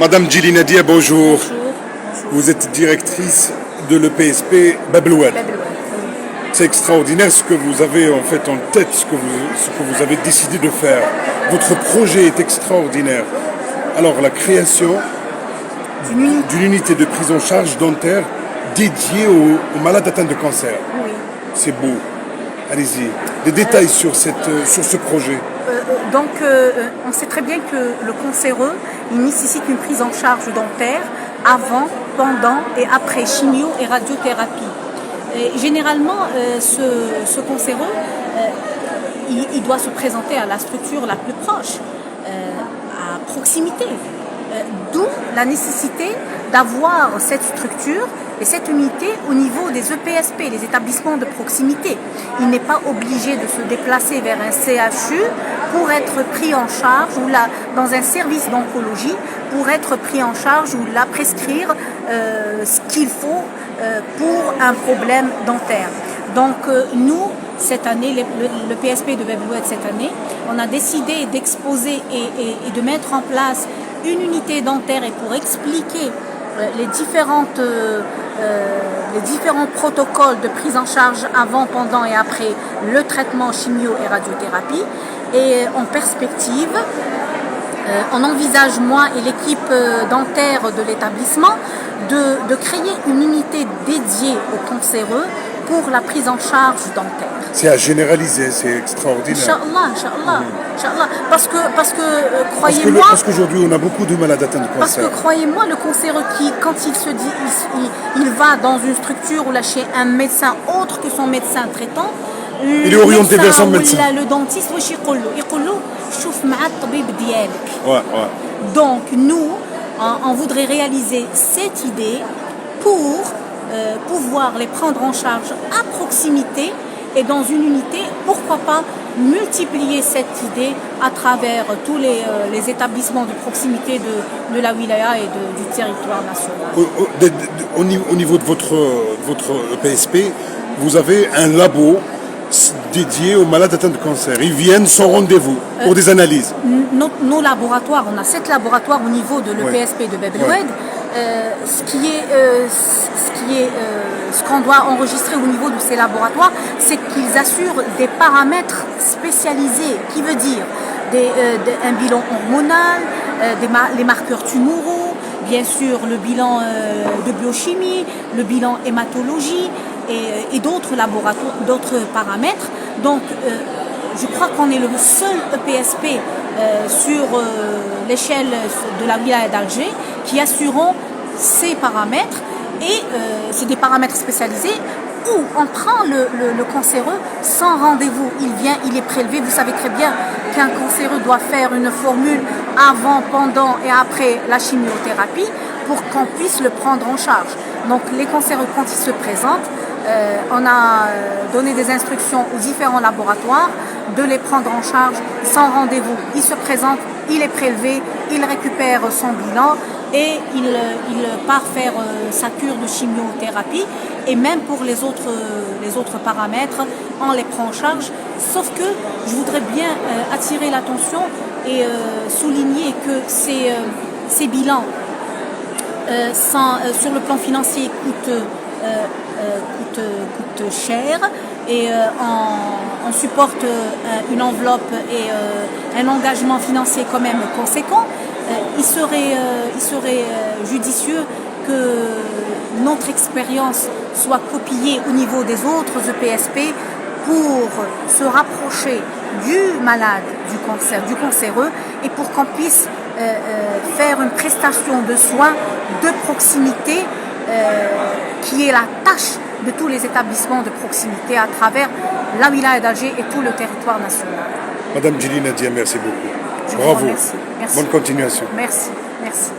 Madame Djily Nadia, bonjour. Bonjour. Vous êtes directrice de l'EPSP Bab El Oued. C'est extraordinaire ce que vous avez en fait en tête, ce que vous avez décidé de faire. Votre projet est extraordinaire. Alors la création d'une unité de prise en charge dentaire dédiée aux malades atteints de cancer. Oui. C'est beau. Allez-y. Des détails sur ce projet. On sait très bien que le cancéreux, il nécessite une prise en charge dentaire avant, pendant et après chimio et radiothérapie. Et généralement, ce cancéreux, il doit se présenter à la structure la plus proche, à proximité. D'où la nécessité d'avoir cette structure et cette unité au niveau des EPSP, les établissements de proximité. Il n'est pas obligé de se déplacer vers un CHU pour être pris en charge ou dans un service d'oncologie pour être pris en charge ou prescrire ce qu'il faut pour un problème dentaire. Donc nous, cette année, le PSP de Bab El Oued cette année, on a décidé d'exposer et de mettre en place une unité dentaire et pour expliquer les différents protocoles de prise en charge avant, pendant et après le traitement chimio et radiothérapie. Et en perspective, on envisage, moi et l'équipe dentaire de l'établissement, de créer une unité dédiée aux cancéreux pour la prise en charge dentaire. C'est à généraliser, c'est extraordinaire. Inch'Allah. Parce que croyez-moi... Parce qu'aujourd'hui, on a beaucoup de malades atteints de cancer. Parce que croyez-moi, le cancéreux quand il se dit, il va dans une structure ou là chez un médecin autre que son médecin traitant, il est orienté vers son médecin. Le dentiste, Ouais. Donc nous, on voudrait réaliser cette idée pour pouvoir les prendre en charge à proximité et dans une unité, pourquoi pas multiplier cette idée à travers tous les établissements de proximité de la wilaya et du territoire national. Au niveau de votre EPSP, vous avez un labo dédié aux malades atteints de cancer. Ils viennent sans rendez-vous pour des analyses. Nos laboratoires, on a 7 laboratoires au niveau de l'EPSP de Bab El Oued. Ce qu'on doit enregistrer au niveau de ces laboratoires, c'est qu'ils assurent des paramètres spécialisés, qui veut dire un bilan hormonal, les marqueurs tumoraux, bien sûr le bilan de biochimie, le bilan hématologie et d'autres laboratoires, d'autres paramètres. Donc je crois qu'on est le seul EPSP sur l'échelle de la wilaya d'Alger qui assurons ces paramètres et c'est des paramètres spécialisés où on prend le cancéreux sans rendez-vous. Il vient, il est prélevé. Vous savez très bien qu'un cancéreux doit faire une formule avant, pendant et après la chimiothérapie pour qu'on puisse le prendre en charge. Donc les cancéreux, quand ils se présentent, on a donné des instructions aux différents laboratoires de les prendre en charge sans rendez-vous. Il se présente, il est prélevé, il récupère son bilan et il part faire sa cure de chimiothérapie. Et même pour les autres paramètres, on les prend en charge. Sauf que je voudrais bien attirer l'attention et souligner que ces bilans, sur le plan financier, coûtent cher et on supporte une enveloppe et un engagement financier quand même conséquent. Il serait judicieux que notre expérience soit copiée au niveau des autres EPSP pour se rapprocher du malade, du cancéreux et pour qu'on puisse faire une prestation de soins de proximité qui est la tâche de tous les établissements de proximité à travers la wilaya d'Alger et tout le territoire national. Madame Djily Nadia, merci beaucoup. Je vous Bravo. remercie. Merci. Bonne continuation. Merci.